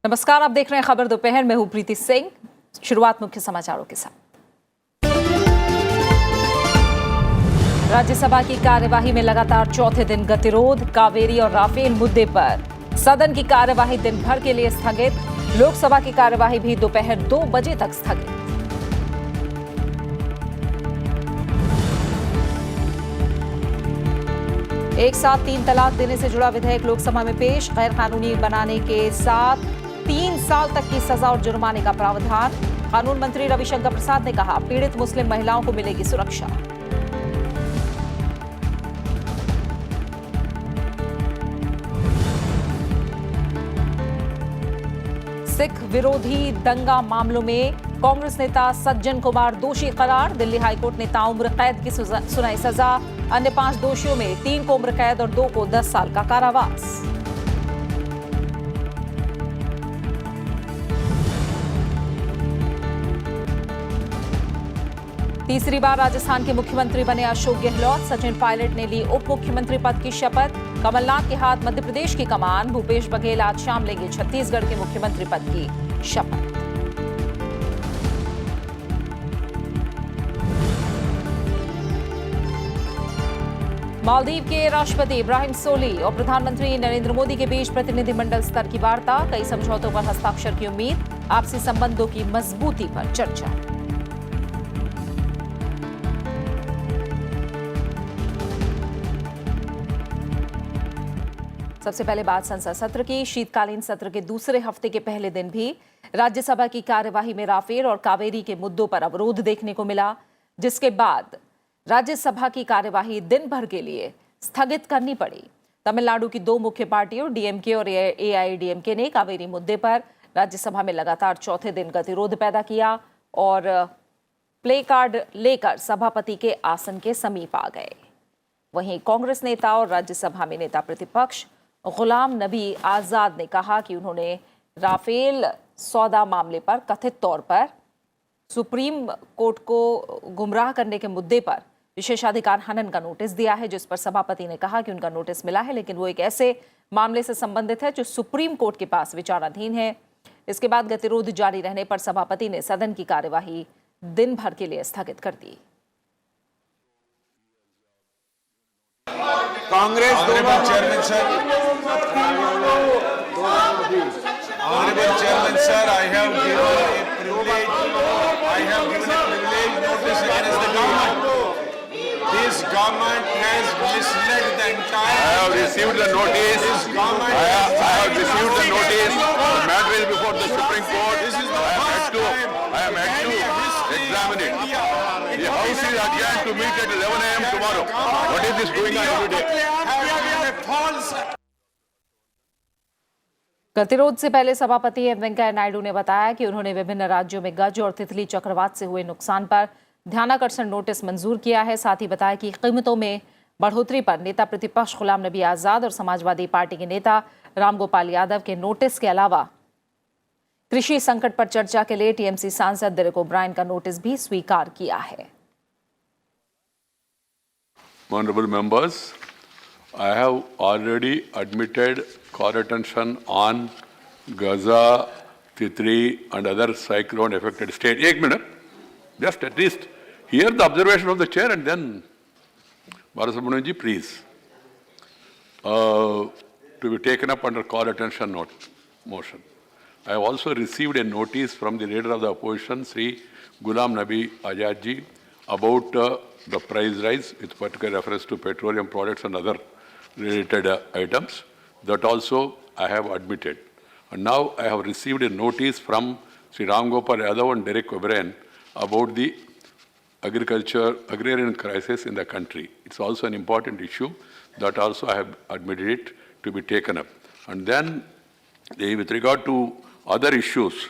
नमस्कार, आप देख रहे हैं खबर दोपहर में। हूं प्रीति सिंह। शुरुआत मुख्य समाचारों के साथ। राज्यसभा की कार्यवाही में लगातार चौथे दिन गतिरोध। कावेरी और राफेल मुद्दे पर सदन की कार्यवाही दिन भर के लिए स्थगित। लोकसभा की कार्यवाही भी दोपहर 2 बजे तक स्थगित। एक साथ 3 तलाक देने से जुड़ा विधेयक लोकसभा में पेश। गैर कानूनी बनाने के साथ 3 साल तक की सजा और जुर्माने का प्रावधान। कानून मंत्री रविशंकर प्रसाद ने कहा, पीड़ित मुस्लिम महिलाओं को मिलेगी सुरक्षा। सिख विरोधी दंगा मामलों में कांग्रेस नेता सज्जन कुमार दोषी करार। दिल्ली हाईकोर्ट ने ताउम्र कैद की सुनाई सजा। अन्य 5 दोषियों में 3 को उम्र कैद और 2 को 10 साल का कारावास। तीसरी बार राजस्थान के मुख्यमंत्री बने अशोक गहलोत। सचिन पायलट ने ली उप मुख्यमंत्री पद की शपथ। कमलनाथ के हाथ मध्य प्रदेश की कमान। भूपेश बघेल आज शाम लेंगे छत्तीसगढ़ के मुख्यमंत्री पद की शपथ। मालदीव के राष्ट्रपति इब्राहिम सोली और प्रधानमंत्री नरेंद्र मोदी के बीच प्रतिनिधिमंडल स्तर की वार्ता। कई समझौतों पर हस्ताक्षर की उम्मीद। आपसी संबंधों की मजबूती पर चर्चा। सबसे पहले बात संसद सत्र की। शीतकालीन सत्र के दूसरे हफ्ते के पहले दिन भी राज्यसभा की कार्यवाही में राफेल और कावेरी के मुद्दों पर अवरोध देखने को मिला, जिसके बाद राज्यसभा की कार्यवाही दिन भर के लिए स्थगित करनी पड़ी। तमिलनाडु की 2 मुख्य पार्टियों डीएमके और एआईएडीएमके ने कावेरी मुद्दे पर राज्यसभा में लगातार चौथे दिन गतिरोध पैदा किया और प्ले कार्ड लेकर सभापति के आसन के समीप आ गए। वहीं कांग्रेस नेता और राज्यसभा में नेता प्रतिपक्ष गुलाम नबी आजाद ने कहा कि उन्होंने राफेल सौदा मामले पर कथित तौर पर सुप्रीम कोर्ट को गुमराह करने के मुद्दे पर विशेषाधिकार हनन का नोटिस दिया है, जिस पर सभापति ने कहा कि उनका नोटिस मिला है, लेकिन वो एक ऐसे मामले से संबंधित है जो सुप्रीम कोर्ट के पास विचाराधीन है। इसके बाद गतिरोध जारी रहने पर सभापति ने सदन की कार्यवाही दिन भर के लिए स्थगित कर दी। Congress chairman sir, I have given a privilege notice against the government. This government has misled the entire. I have received the notice. I have received the notice. The matter is before the Supreme Court. I am yet to examine it. The House is adjourned to meet at 11 a.m. tomorrow. What is this going on every day? गतिरोध से पहले सभापति M Venkaiah Naidu ने बताया कि उन्होंने विभिन्न राज्यों में गज और तितली चक्रवात से हुए नुकसान पर ध्यानाकर्षण नोटिस मंजूर किया है। साथ ही बताया कि कीमतों में बढ़ोतरी पर नेता प्रतिपक्ष गुलाम नबी आजाद और समाजवादी पार्टी के नेता रामगोपाल यादव के नोटिस के अलावा कृषि संकट पर चर्चा के लिए टीएमसी सांसद डेरेक ओब्रायन का नोटिस भी स्वीकार किया है। Honorable members, I have already admitted court attention on Gaza, Titri and other cyclone affected states. 1 minute, just at least hear the observation of the chair and then Balasubramanian ji, please. To be taken up under court attention motion. I have also received a notice from the leader of the opposition, Sri Ghulam Nabi Azad ji, about the price rise with particular reference to petroleum products and other related items. That also I have admitted. And now I have received a notice from Sri Ram Gopal Yadav and Derek O'Brien about the agrarian crisis in the country. It's also an important issue that also I have admitted it to be taken up. And then with regard to other issues,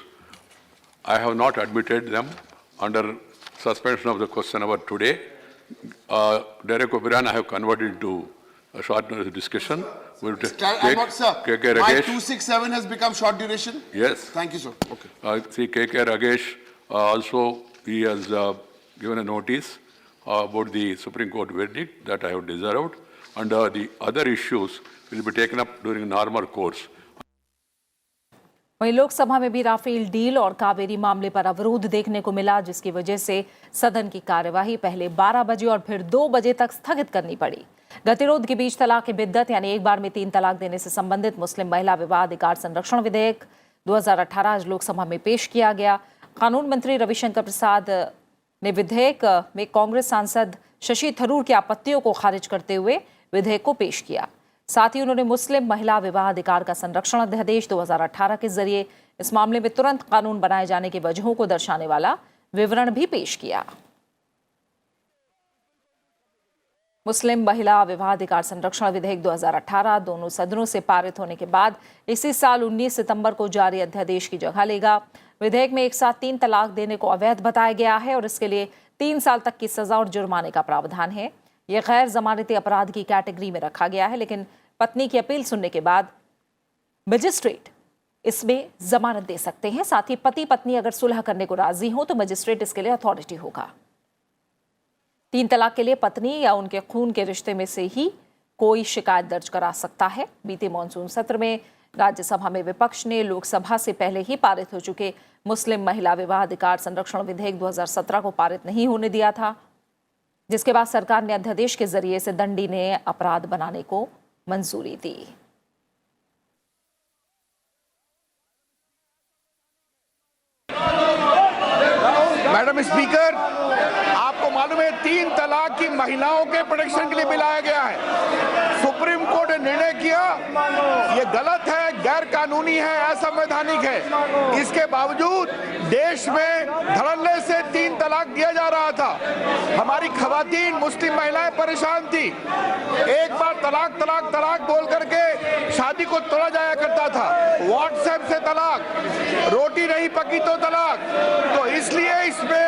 I have not admitted them under suspension of the question hour today. Derek O'Brien I have converted into a short discussion. We'll sir, my 267 has become short duration? Yes. Thank you, sir. Okay. See, KK Ragesh also, he has given a notice about the Supreme Court verdict that I have deserved, and the other issues will be taken up during normal course. वहीं लोकसभा में भी Rafale deal और कावेरी मामले पर अवरोध देखने को मिला, जिसकी वजह से सदन की कार्यवाही पहले 12 बजे और फिर 2 बजे तक स्थगित करनी पड़ी। गतिरोध के बीच तलाक की बिद्दत यानी एक बार में 3 तलाक देने से संबंधित मुस्लिम महिला विवाह अधिकार संरक्षण विधेयक 2018 आज लोकसभा में पेश किया गया। कानून मंत्री रविशंकर प्रसाद ने विधेयक में कांग्रेस सांसद शशि थरूर की आपत्तियों को खारिज करते हुए विधेयक को पेश किया। साथ ही उन्होंने मुस्लिम महिला विवाह अधिकार का संरक्षण अध्यादेश 2018 के जरिए इस मामले में तुरंत कानून बनाए जाने की वजहों को दर्शाने वाला विवरण भी पेश किया। मुस्लिम महिला विवाह अधिकार संरक्षण विधेयक 2018 दोनों सदनों से पारित होने के बाद इसी साल 19 सितंबर को जारी अध्यादेश की जगह लेगा। विधेयक में एक साथ 3 तलाक देने को अवैध बताया गया है और इसके लिए 3 साल तक की सजा और जुर्माने का प्रावधान है। यह गैर जमानती अपराध की कैटेगरी में रखा गया है, लेकिन पत्नी की अपील सुनने के बाद मजिस्ट्रेट इसमें जमानत दे सकते हैं। साथ ही पति पत्नी अगर सुलह करने को राजी हो तो मजिस्ट्रेट इसके लिए अथॉरिटी होगा। 3 तलाक के लिए पत्नी या उनके खून के रिश्ते में से ही कोई शिकायत दर्ज करा सकता है। बीते मॉनसून सत्र में राज्यसभा में विपक्ष ने लोकसभा से पहले ही पारित हो चुके मुस्लिम महिला विवाह अधिकार संरक्षण विधेयक 2017 को पारित नहीं होने दिया था, जिसके बाद सरकार ने अध्यादेश के जरिए इसे दंडनीय अपराध बनाने को मंजूरी दी। मैडम स्पीकर, आपको मालूम है 3 तलाक की महिलाओं के प्रोटेक्शन के लिए बिल आया गया है। सुप्रीम कोर्ट ने निर्णय किया ये गलत है, गैर कानूनी है, असंवैधानिक है। इसके बावजूद देश में धड़ल्ले से 3 तलाक दिया जा रहा था। हमारी खवातीन मुस्लिम महिलाएं परेशान थी। एक बार तलाक तलाक तलाक बोल करके शादी को तोड़ा जाया करता था। व्हाट्सएप से तलाक, रोटी नहीं पकी तो तलाक। तो इसलिए इसमें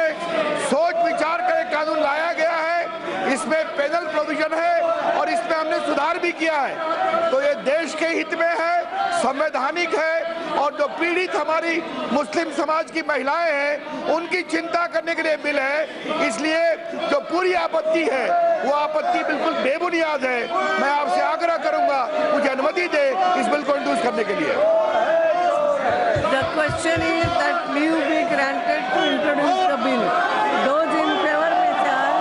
सोच विचार कर एक कानून लाया गया है। इसमें पेनल प्रोविजन है और इसमें हमने सुधार भी किया है। तो ये देश के हित में है, संवैधानिक है और जो पीड़ित हमारी मुस्लिम समाज की महिलाएं हैं उनकी चिंता करने के लिए बिल है। इसलिए जो पूरी आपत्ति है वो आपत्ति बिल्कुल बेबुनियाद है। मैं आपसे आग्रह करूंगा मुझे अनुमति दे इस बिल को इंट्रोड्यूस करने के लिए। The question is that leave be granted to introduce the bill. Those in favor may say aye,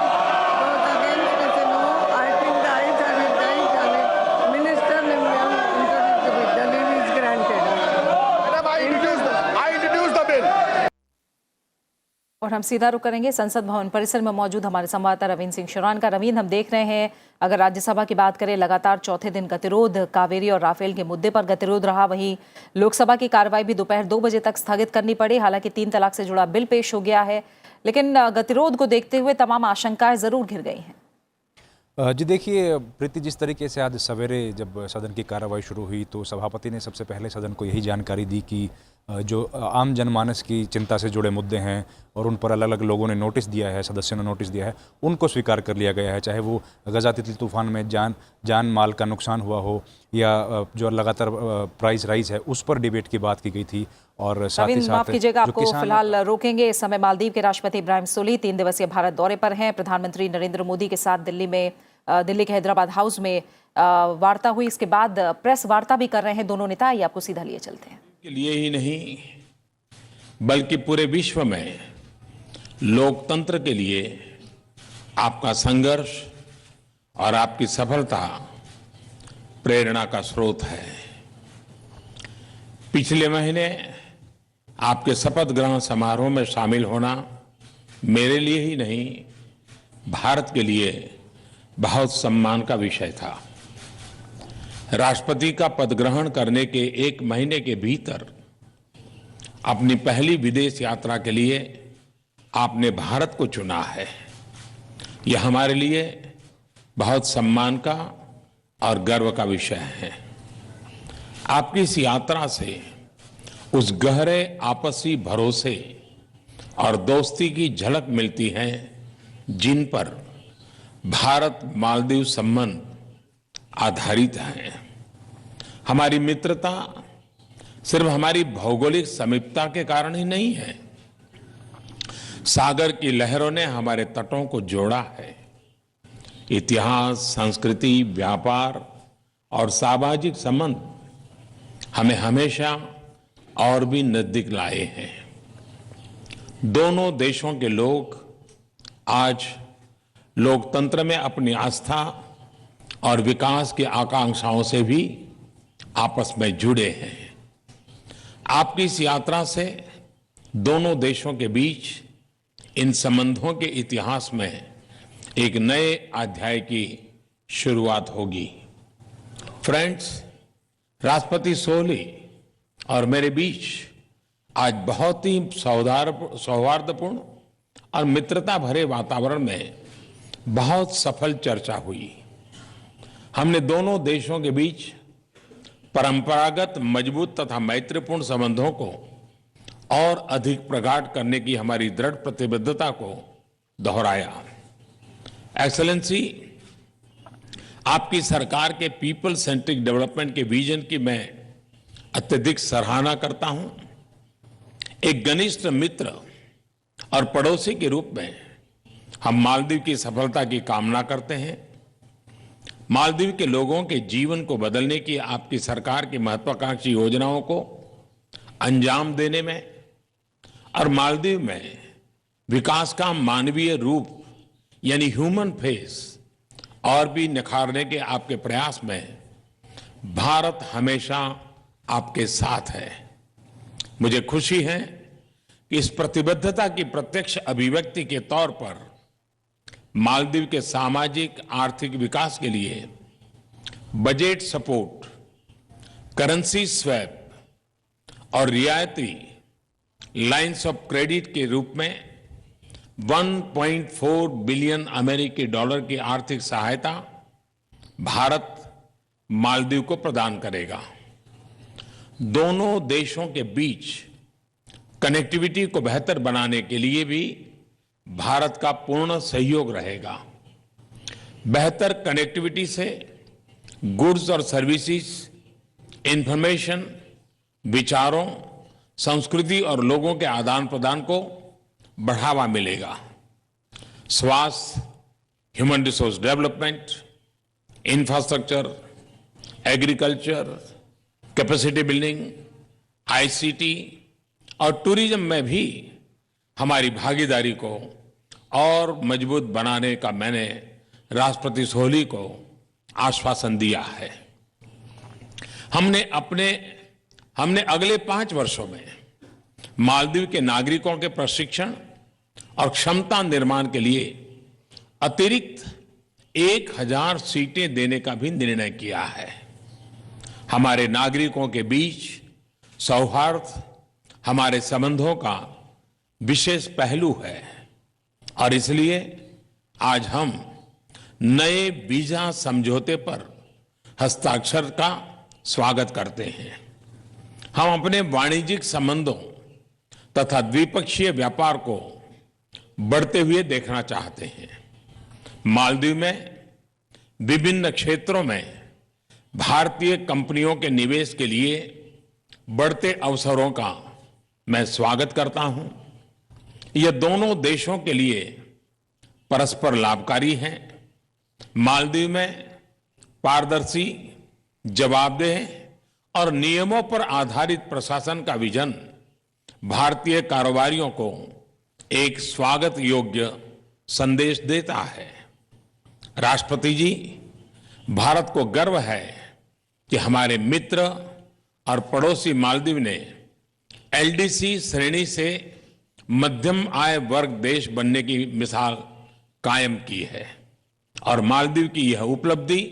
those against may say no. I think the ayes have it, the ayes have it. Minister may introduce the bill. The leave is granted. Madam, I introduce the bill. और हम सीधा रुख करेंगे संसद भवन परिसर में मौजूद हमारे संवाददाता रवींद्र सिंह शरान का। रवींद्र, हम देख रहे हैं अगर राज्यसभा की बात करें लगातार चौथे दिन गतिरोध, कावेरी और राफेल के मुद्दे पर गतिरोध रहा। वहीं लोकसभा की कार्रवाई भी दोपहर 2 बजे तक स्थगित करनी पड़ी। हालांकि 3 तलाक से जुड़ा बिल पेश हो गया है, लेकिन गतिरोध को देखते हुए तमाम आशंकाएं जरूर घिर गई हैं। जी देखिए प्रीति, जिस तरीके से आज सवेरे जब सदन की कार्रवाई शुरू हुई तो सभापति ने सबसे पहले सदन को यही जानकारी दी कि जो आम जनमानस की चिंता से जुड़े मुद्दे हैं और उन पर अलग अलग लोगों ने नोटिस दिया है, सदस्यों ने नोटिस दिया है, उनको स्वीकार कर लिया गया है। चाहे वो गजा तितली तूफान में जान माल का नुकसान हुआ हो या जो लगातार प्राइस राइज है उस पर डिबेट की बात की गई थी। और साथ ही साथ माफ कीजिएगा, आपको फिलहाल रोकेंगे। इस समय मालदीव के राष्ट्रपति इब्राहिम सोलिह 3 दिवसीय भारत दौरे पर हैं। प्रधानमंत्री नरेंद्र मोदी के साथ दिल्ली के हैदराबाद हाउस में वार्ता हुई। इसके बाद प्रेस वार्ता भी कर रहे हैं दोनों नेता। ये आपको सीधा लिए चलते हैं। के लिए ही नहीं बल्कि पूरे विश्व में लोकतंत्र के लिए आपका संघर्ष और आपकी सफलता प्रेरणा का स्रोत है। पिछले महीने आपके शपथ ग्रहण समारोह में शामिल होना मेरे लिए ही नहीं भारत के लिए बहुत सम्मान का विषय था। राष्ट्रपति का पद ग्रहण करने के 1 महीने के भीतर अपनी पहली विदेश यात्रा के लिए आपने भारत को चुना है। यह हमारे लिए बहुत सम्मान का और गर्व का विषय है। आपकी इस यात्रा से उस गहरे आपसी भरोसे और दोस्ती की झलक मिलती है जिन पर भारत मालदीव संबंध आधारित है। हमारी मित्रता सिर्फ हमारी भौगोलिक समीपता के कारण ही नहीं है। सागर की लहरों ने हमारे तटों को जोड़ा है। इतिहास, संस्कृति, व्यापार और सामाजिक संबंध हमें हमेशा और भी नजदीक लाए हैं। दोनों देशों के लोग आज लोकतंत्र में अपनी आस्था और विकास की आकांक्षाओं से भी आपस में जुड़े हैं। आपकी इस यात्रा से दोनों देशों के बीच इन संबंधों के इतिहास में एक नए अध्याय की शुरुआत होगी। फ्रेंड्स, राष्ट्रपति सोली और मेरे बीच आज बहुत ही सौहार्दपूर्ण और मित्रता भरे वातावरण में बहुत सफल चर्चा हुई। हमने दोनों देशों के बीच परंपरागत मजबूत तथा मैत्रीपूर्ण संबंधों को और अधिक प्रगाढ़ करने की हमारी दृढ़ प्रतिबद्धता को दोहराया। एक्सेलेंसी, आपकी सरकार के पीपल सेंट्रिक डेवलपमेंट के विजन की मैं अत्यधिक सराहना करता हूं। एक घनिष्ठ मित्र और पड़ोसी के रूप में हम मालदीव की सफलता की कामना करते हैं। मालदीव के लोगों के जीवन को बदलने की आपकी सरकार की महत्वाकांक्षी योजनाओं को अंजाम देने में और मालदीव में विकास का मानवीय रूप यानी ह्यूमन फेस और भी निखारने के आपके प्रयास में भारत हमेशा आपके साथ है। मुझे खुशी है कि इस प्रतिबद्धता की प्रत्यक्ष अभिव्यक्ति के तौर पर मालदीव के सामाजिक आर्थिक विकास के लिए बजट सपोर्ट, करेंसी स्वैप और रियायती लाइंस ऑफ क्रेडिट के रूप में 1.4 बिलियन अमेरिकी डॉलर की आर्थिक सहायता भारत मालदीव को प्रदान करेगा। दोनों देशों के बीच कनेक्टिविटी को बेहतर बनाने के लिए भी भारत का पूर्ण सहयोग रहेगा। बेहतर कनेक्टिविटी से गुड्स और सर्विसेज, इंफॉर्मेशन, विचारों, संस्कृति और लोगों के आदान प्रदान को बढ़ावा मिलेगा। स्वास्थ्य, human resource development, infrastructure, agriculture, capacity building, ICT और टूरिज्म में भी हमारी भागीदारी को और मजबूत बनाने का मैंने राष्ट्रपति सोली को आश्वासन दिया है। हमने अगले 5 वर्षों में मालदीव के नागरिकों के प्रशिक्षण और क्षमता निर्माण के लिए अतिरिक्त 1000 सीटें देने का भी निर्णय किया है। हमारे नागरिकों के बीच सौहार्द हमारे संबंधों का विशेष पहलू है और इसलिए आज हम नए वीजा समझौते पर हस्ताक्षर का स्वागत करते हैं। हम अपने वाणिज्यिक संबंधों तथा द्विपक्षीय व्यापार को बढ़ते हुए देखना चाहते हैं। मालदीव में विभिन्न क्षेत्रों में भारतीय कंपनियों के निवेश के लिए बढ़ते अवसरों का मैं स्वागत करता हूं। यह दोनों देशों के लिए परस्पर लाभकारी है। मालदीव में पारदर्शी, जवाबदेह और नियमों पर आधारित प्रशासन का विजन भारतीय कारोबारियों को एक स्वागत योग्य संदेश देता है। राष्ट्रपति जी, भारत को गर्व है कि हमारे मित्र और पड़ोसी मालदीव ने एलडीसी श्रेणी से मध्यम आय वर्ग देश बनने की मिसाल कायम की है और मालदीव की यह उपलब्धि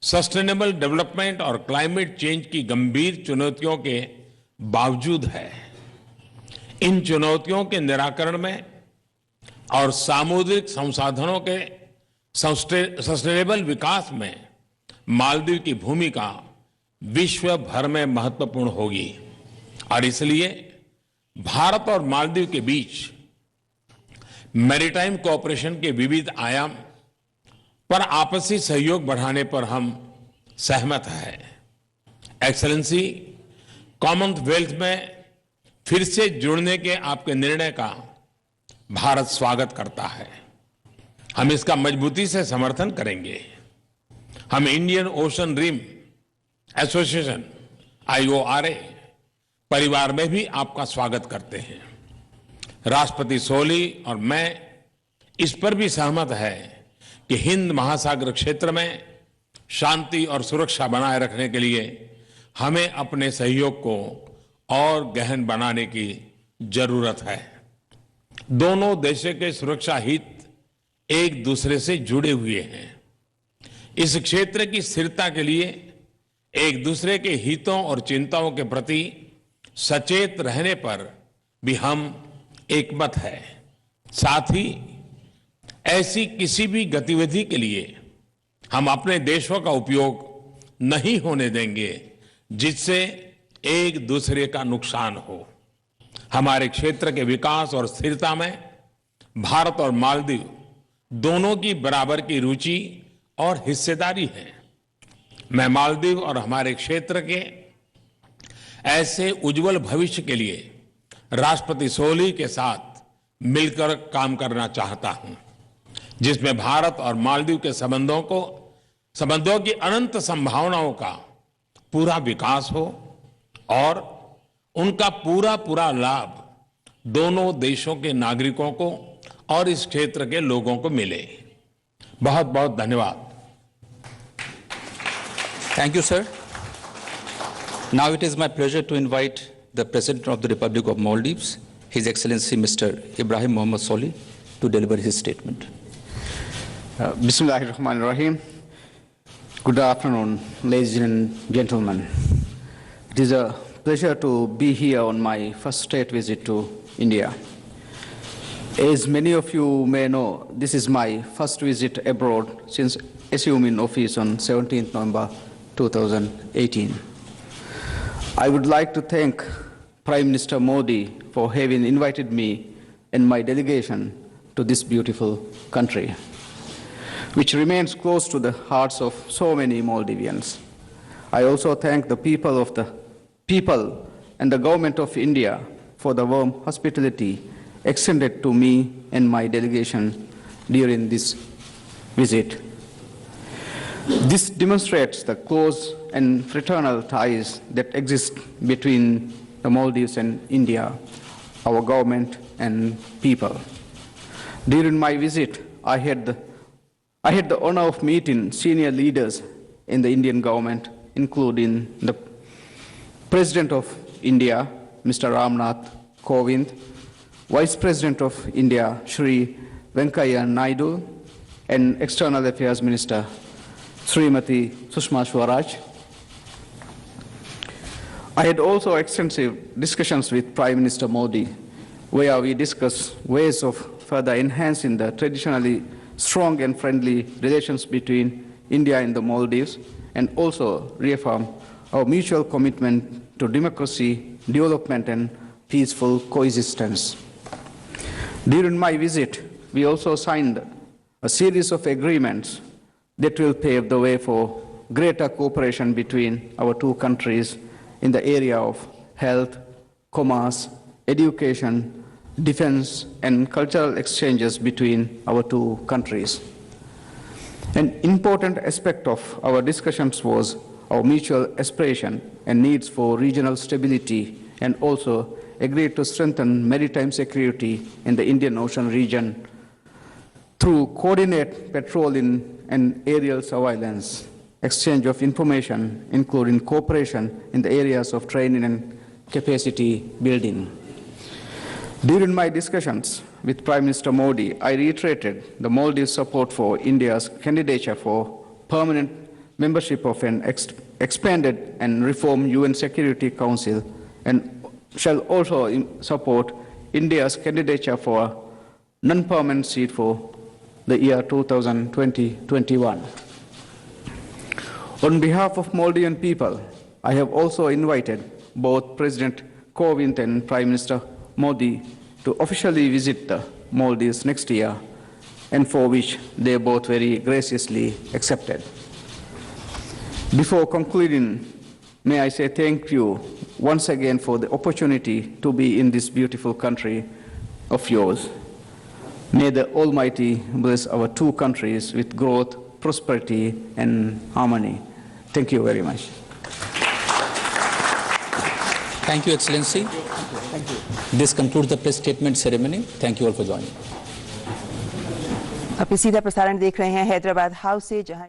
सस्टेनेबल डेवलपमेंट और क्लाइमेट चेंज की गंभीर चुनौतियों के बावजूद है। इन चुनौतियों के निराकरण में और सामुद्रिक संसाधनों के सस्टेनेबल विकास में मालदीव की भूमिका विश्व भर में महत्वपूर्ण होगी और इसलिए भारत और मालदीव के बीच मैरीटाइम कोऑपरेशन के विविध आयाम पर आपसी सहयोग बढ़ाने पर हम सहमत हैं। एक्सेलेंसी, कॉमनवेल्थ में फिर से जुड़ने के आपके निर्णय का भारत स्वागत करता है। हम इसका मजबूती से समर्थन करेंगे। हम Indian Ocean Rim Association IORA परिवार में भी आपका स्वागत करते हैं। राष्ट्रपति सोली और मैं इस पर भी सहमत है कि हिंद महासागर क्षेत्र में शांति और सुरक्षा बनाए रखने के लिए हमें अपने सहयोग को और गहन बनाने की जरूरत है। दोनों देशों के सुरक्षा हित एक दूसरे से जुड़े हुए हैं। इस क्षेत्र की स्थिरता के लिए एक दूसरे के हितों और चिंताओं के प्रति सचेत रहने पर भी हम एकमत है। साथ ही ऐसी किसी भी गतिविधि के लिए हम अपने देशों का उपयोग नहीं होने देंगे जिससे एक दूसरे का नुकसान हो। हमारे क्षेत्र के विकास और स्थिरता में भारत और मालदीव दोनों की बराबर की रुचि और हिस्सेदारी है। मैं मालदीव और हमारे क्षेत्र के ऐसे उज्जवल भविष्य के लिए राष्ट्रपति सोली के साथ मिलकर काम करना चाहता हूं, जिसमें भारत और मालदीव के संबंधों की अनंत संभावनाओं का पूरा विकास हो और उनका पूरा लाभ दोनों देशों के नागरिकों को और इस क्षेत्र के लोगों को मिले। बहुत बहुत धन्यवाद। Thank you, sir. Now it is my pleasure to invite the President of the Republic of Maldives, His Excellency Mr. Ibrahim Mohammed Solih, to deliver his statement. Bismillahirrahmanirrahim. Good afternoon, ladies and gentlemen. It is a pleasure to be here on my first state visit to India. As many of you may know, this is my first visit abroad since assuming office on 17th November 2018. I would like to thank Prime Minister Modi for having invited me and my delegation to this beautiful country, which remains close to the hearts of so many Maldivians. I also thank the people and the government of India for the warm hospitality extended to me and my delegation during this visit. This demonstrates the close and fraternal ties that exist between the Maldives and India, our government and people. During my visit, I had the honor of meeting senior leaders in the Indian government, including the President of India, Mr. Ramnath Kovind, Vice President of India, Shri Venkaiah Naidu, and External Affairs Minister, Srimati Sushma Swaraj. I had also extensive discussions with Prime Minister Modi, where we discussed ways of further enhancing the traditionally strong and friendly relations between India and the Maldives, and also reaffirm our mutual commitment to democracy, development, and peaceful coexistence. During my visit, we also signed a series of agreements that will pave the way for greater cooperation between our two countries in the area of health, commerce, education, defense, and cultural exchanges between our two countries. An important aspect of our discussions was our mutual aspiration and needs for regional stability, and also agreed to strengthen maritime security in the Indian Ocean region through coordinated patrolling and aerial surveillance, exchange of information, including cooperation in the areas of training and capacity building. During my discussions with Prime Minister Modi, I reiterated the Maldives' support for India's candidature for permanent membership of an expanded and reformed UN Security Council, and shall also support India's candidature for a non-permanent seat for the year 2020-21. On behalf of Maldivian people, I have also invited both President Kovind and Prime Minister Modi to officially visit the Maldives next year, and for which they both very graciously accepted. Before concluding, may I say thank you once again for the opportunity to be in this beautiful country of yours. May the Almighty bless our two countries with growth, prosperity, and harmony. Thank you very much. Thank you, Excellency. This concludes the press statement ceremony. Thank you all for joining. आप सीधा प्रसारण देख रहे हैं Hyderabad house से, जहां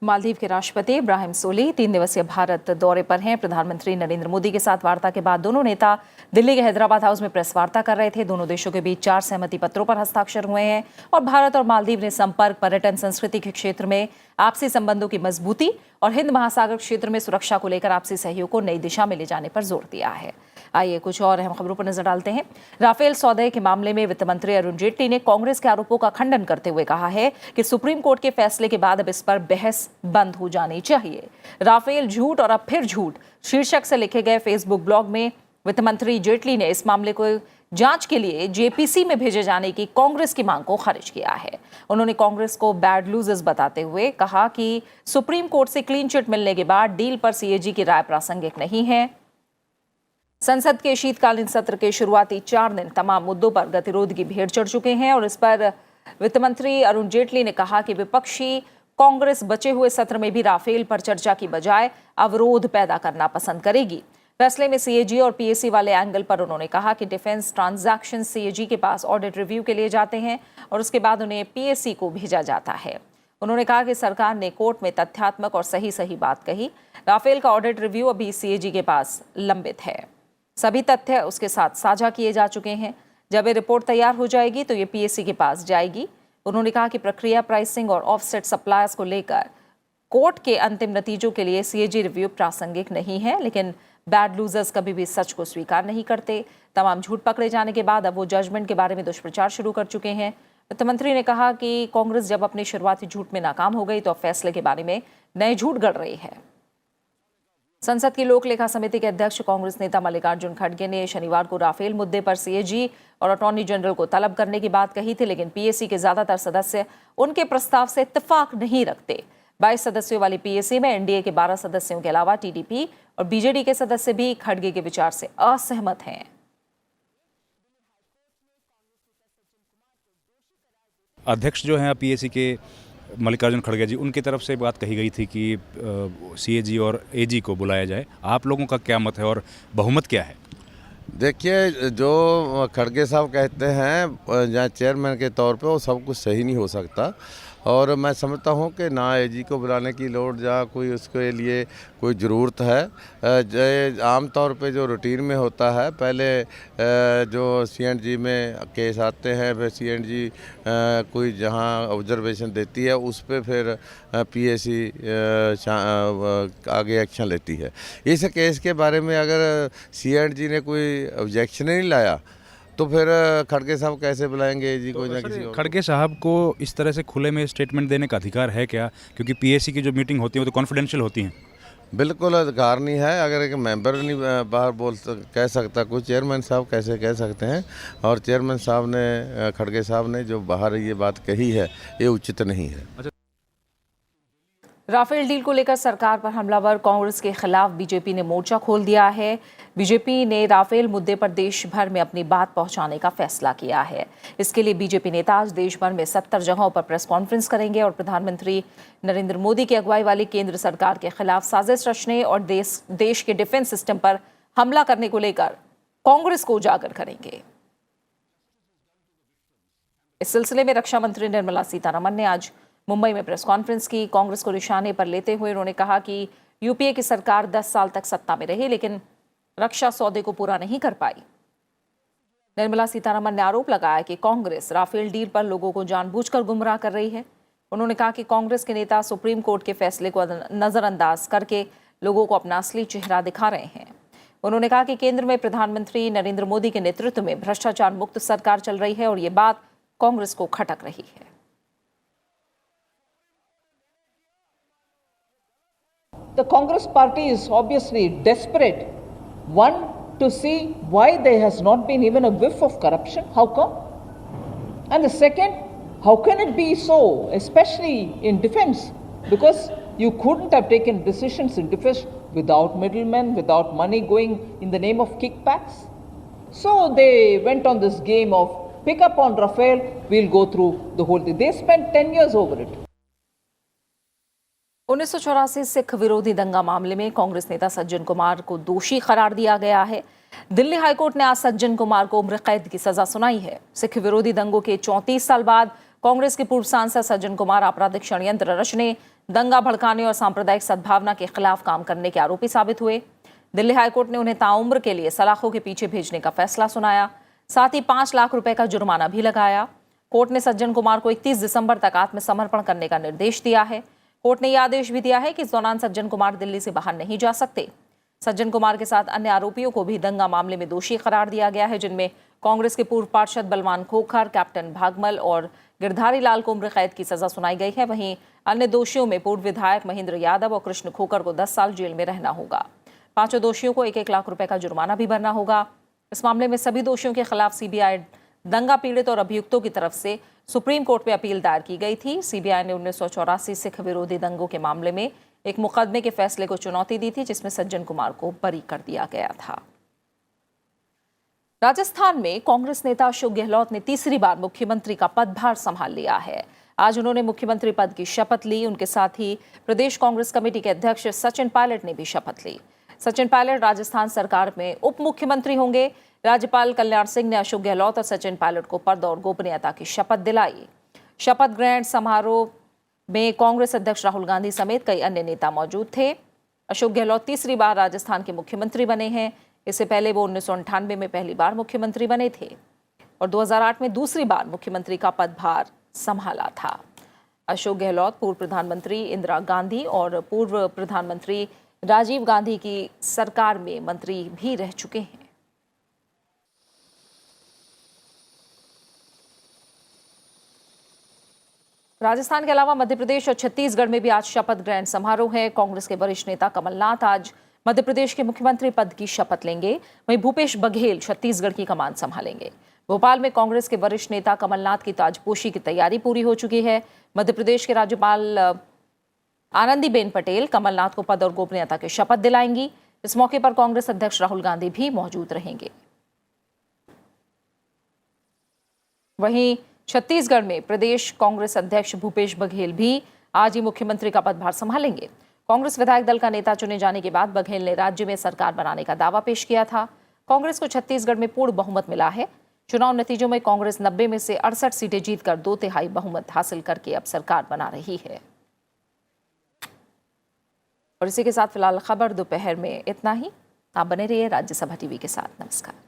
मालदीव के राष्ट्रपति इब्राहिम सोली 3 दिवसीय भारत दौरे पर हैं। प्रधानमंत्री नरेंद्र मोदी के साथ वार्ता के बाद दोनों नेता दिल्ली के हैदराबाद हाउस में प्रेस वार्ता कर रहे थे। दोनों देशों के बीच 4 सहमति पत्रों पर हस्ताक्षर हुए हैं और भारत और मालदीव ने संपर्क, पर्यटन, संस्कृति के क्षेत्र में आपसी संबंधों की मजबूती और हिंद महासागर क्षेत्र में सुरक्षा को लेकर आपसी सहयोग को नई दिशा में ले जाने पर जोर दिया है। आइए कुछ और अहम खबरों पर नजर डालते हैं। राफेल सौदे के मामले में वित्त मंत्री अरुण जेटली ने कांग्रेस के आरोपों का खंडन करते हुए कहा है कि सुप्रीम कोर्ट के फैसले के बाद अब इस पर बहस बंद हो जानी चाहिए। राफेल झूठ और अब फिर झूठ शीर्षक से लिखे गए फेसबुक ब्लॉग में वित्त मंत्री जेटली ने इस मामले को जांच के लिए जेपीसी में भेजे जाने की कांग्रेस की मांग को खारिज किया है। उन्होंने कांग्रेस को बैड लूजर्स बताते हुए कहा कि सुप्रीम कोर्ट से क्लीन चिट मिलने के बाद डील पर सीएजी की राय प्रासंगिक नहीं है। संसद के शीतकालीन सत्र के शुरुआती 4 दिन तमाम मुद्दों पर गतिरोध की भेड़ चढ़ चुके हैं और इस पर वित्त मंत्री अरुण जेटली ने कहा कि विपक्षी कांग्रेस बचे हुए सत्र में भी राफेल पर चर्चा की बजाय अवरोध पैदा करना पसंद करेगी। फैसले में सीएजी और पीएसी वाले एंगल पर उन्होंने कहा कि डिफेंस ट्रांजैक्शन सीएजी के पास ऑडिट रिव्यू के लिए जाते हैं और उसके बाद उन्हें पीएसी को भेजा जाता है। उन्होंने कहा कि सरकार ने कोर्ट में तथ्यात्मक और सही बात कही। राफेल का ऑडिट रिव्यू अभी सीएजी के पास लंबित है। सभी तथ्य उसके साथ साझा किए जा चुके हैं। जब ये रिपोर्ट तैयार हो जाएगी तो ये पीएसी के पास जाएगी। उन्होंने कहा कि प्रक्रिया, प्राइसिंग और ऑफसेट सप्लायर्स को लेकर कोर्ट के अंतिम नतीजों के लिए सीएजी रिव्यू प्रासंगिक नहीं है, लेकिन बैड लूजर्स कभी भी सच को स्वीकार नहीं करते। तमाम झूठ पकड़े जाने के बाद अब वो जजमेंट के बारे में दुष्प्रचार शुरू कर चुके हैं। वित्त मंत्री ने कहा कि कांग्रेस जब अपने शुरुआती झूठ में नाकाम हो गई तो अब फैसले के बारे में नए झूठ गढ़ रही है। संसद की लोक लेखा समिति के अध्यक्ष कांग्रेस नेता मल्लिकार्जुन खड़गे ने शनिवार को राफेल मुद्दे पर सीएजी और अटॉर्नी जनरल को तलब करने की बात कही थी, लेकिन पीएसी के ज्यादातर सदस्य उनके प्रस्ताव से इत्तेफाक नहीं रखते। 22 सदस्यों वाली पीएसी में एनडीए के 12 सदस्यों के अलावा टीडीपी और बीजेडी के सदस्य भी खड़गे के विचार से असहमत हैं। अध्यक्ष जो हैं पीएसी के मल्लिकार्जुन खड़गे जी, उनकी तरफ से बात कही गई थी कि सीएजी और एजी को बुलाया जाए। आप लोगों का क्या मत है और बहुमत क्या है? देखिए, जो खड़गे साहब कहते हैं जहाँ चेयरमैन के तौर पे, वो सब कुछ सही नहीं हो सकता और मैं समझता हूँ कि ना एजी को बुलाने की लोड़ जहाँ कोई उसके लिए कोई ज़रूरत है। आम तौर पे जो रूटीन में होता है, पहले जो सीएनजी में केस आते हैं, फिर सीएनजी कोई जहाँ ऑब्जर्वेशन देती है उस पे फिर पीएसी आगे एक्शन लेती है। इस केस के बारे में अगर सीएनजी ने कोई ऑब्जेक्शन नहीं लाया तो फिर खड़गे साहब कैसे बुलाएंगे जी कोई ना किसी और? खड़गे साहब को इस तरह से खुले में स्टेटमेंट देने का अधिकार है क्या? क्योंकि पीएसी की जो मीटिंग होती है वो तो कॉन्फिडेंशियल होती हैं। बिल्कुल अधिकार नहीं है। अगर एक मेंबर नहीं बाहर कह सकता, कुछ चेयरमैन साहब कैसे कह सकते हैं? और चेयरमैन साहब ने, खड़गे साहब ने जो बाहर ये बात कही है, ये उचित नहीं है। राफेल डील को लेकर सरकार पर हमलावर कांग्रेस के खिलाफ बीजेपी ने मोर्चा खोल दिया है। बीजेपी ने राफेल मुद्दे पर देश भर में अपनी बात पहुंचाने का फैसला किया है। इसके लिए बीजेपी नेता आज देश भर में 70 जगहों पर प्रेस कॉन्फ्रेंस करेंगे और प्रधानमंत्री नरेंद्र मोदी की अगुवाई वाली केंद्र सरकार के खिलाफ साजिश रचने और देश के डिफेंस सिस्टम पर हमला करने को लेकर कांग्रेस को उजागर करेंगे। इस सिलसिले में रक्षा मंत्री निर्मला सीतारमण ने आज मुंबई में प्रेस कॉन्फ्रेंस की। कांग्रेस को निशाने पर लेते हुए उन्होंने कहा कि यूपीए की सरकार 10 साल तक सत्ता में रही लेकिन रक्षा सौदे को पूरा नहीं कर पाई। निर्मला सीतारमण ने आरोप लगाया कि कांग्रेस राफेल डील पर लोगों को जानबूझकर गुमराह कर रही है। उन्होंने कहा कि कांग्रेस के नेता सुप्रीम कोर्ट के फैसले को नजरअंदाज करके लोगों को अपना असली चेहरा दिखा रहे हैं। उन्होंने कहा कि केंद्र में प्रधानमंत्री नरेंद्र मोदी के नेतृत्व में भ्रष्टाचार मुक्त सरकार चल रही है और ये बात कांग्रेस को खटक रही है। The Congress party is obviously desperate, one, to see why there has not been even a whiff of corruption. How come? And the second, how can it be so, especially in defense? Because you couldn't have taken decisions in defense without middlemen, without money going in the name of kickbacks. So they went on this game of pick up on Rafael, we'll go through the whole thing. They spent 10 years over it. 1984 Sikh विरोधी दंगा मामले में कांग्रेस नेता सज्जन कुमार को दोषी करार दिया गया है। दिल्ली हाईकोर्ट ने आज सज्जन कुमार को उम्र कैद की सजा सुनाई है। सिख विरोधी दंगों के 34 साल बाद कांग्रेस के पूर्व सांसद सज्जन कुमार आपराधिक षड्यंत्र रचने, दंगा भड़काने और सांप्रदायिक सद्भावना के खिलाफ काम करने के आरोपी साबित हुए। दिल्ली हाईकोर्ट ने उन्हें ताउम्र के लिए सलाखों के पीछे भेजने का फैसला सुनाया, साथ ही 5 लाख रुपए का जुर्माना भी लगाया। कोर्ट ने सज्जन कुमार को 31 दिसंबर तक आत्मसमर्पण करने का निर्देश दिया है। कोर्ट ने यह आदेश भी दिया है कि इस दौरान सज्जन कुमार दिल्ली से बाहर नहीं जा सकते। सज्जन कुमार के साथ अन्य आरोपियों को भी दंगा मामले में दोषी करार दिया गया है, जिनमें कांग्रेस के पूर्व पार्षद बलवान खोखर, कैप्टन भागमल और गिरधारी लाल को उम्र कैद की सजा सुनाई गई है। वहीं अन्य दोषियों में पूर्व विधायक महेंद्र यादव और कृष्ण खोखर को 10 साल जेल में रहना होगा। 5 दोषियों को 1-1 लाख रुपए का जुर्माना भी भरना होगा। इस मामले में सभी दोषियों के खिलाफ सीबीआई दंगा पीड़ित और अभियुक्तों की तरफ से सुप्रीम कोर्ट में अपील दायर की गई थी। सीबीआई ने 1984 सिख विरोधी दंगों के मामले में एक मुकदमे के फैसले को चुनौती दी थी, जिसमें सज्जन कुमार को बरी कर दिया गया था। राजस्थान में कांग्रेस नेता अशोक गहलोत ने तीसरी बार मुख्यमंत्री का पदभार संभाल लिया है। आज उन्होंने मुख्यमंत्री पद की शपथ ली। उनके साथ ही प्रदेश कांग्रेस कमेटी के अध्यक्ष सचिन पायलट ने भी शपथ ली। सचिन पायलट राजस्थान सरकार में उप मुख्यमंत्री होंगे। राज्यपाल कल्याण सिंह ने अशोक गहलोत और सचिन पायलट को पद और गोपनीयता की शपथ दिलाई। शपथ ग्रहण समारोह में कांग्रेस अध्यक्ष राहुल गांधी समेत कई अन्य नेता मौजूद थे। अशोक गहलोत तीसरी बार राजस्थान के मुख्यमंत्री बने हैं। इससे पहले वो 1998 में पहली बार मुख्यमंत्री बने थे और 2008 में दूसरी बार मुख्यमंत्री का पदभार संभाला था। अशोक गहलोत पूर्व प्रधानमंत्री इंदिरा गांधी और पूर्व प्रधानमंत्री राजीव गांधी की सरकार में मंत्री भी रह चुके हैं। राजस्थान के अलावा मध्य प्रदेश और छत्तीसगढ़ में भी आज शपथ ग्रहण समारोह है। कांग्रेस के वरिष्ठ नेता कमलनाथ आज मध्य प्रदेश के मुख्यमंत्री पद की शपथ लेंगे। वहीं भूपेश बघेल छत्तीसगढ़ की कमान संभालेंगे। भोपाल में कांग्रेस के वरिष्ठ नेता कमलनाथ की ताजपोशी की तैयारी पूरी हो चुकी है। मध्य प्रदेश के राज्यपाल आनंदीबेन पटेल कमलनाथ को पद और गोपनीयता की शपथ दिलाएंगी। इस मौके पर कांग्रेस अध्यक्ष राहुल गांधी भी मौजूद रहेंगे। वहीं छत्तीसगढ़ में प्रदेश कांग्रेस अध्यक्ष भूपेश बघेल भी आज ही मुख्यमंत्री का पदभार संभालेंगे। कांग्रेस विधायक दल का नेता चुने जाने के बाद बघेल ने राज्य में सरकार बनाने का दावा पेश किया था। कांग्रेस को छत्तीसगढ़ में पूर्ण बहुमत मिला है। चुनाव नतीजों में कांग्रेस 90 में से 68 सीटें जीतकर 2/3 बहुमत हासिल करके अब सरकार बना रही है। और इसी के साथ फिलहाल खबर दोपहर में इतना ही। आप बने रहिए राज्यसभा टीवी के साथ। नमस्कार।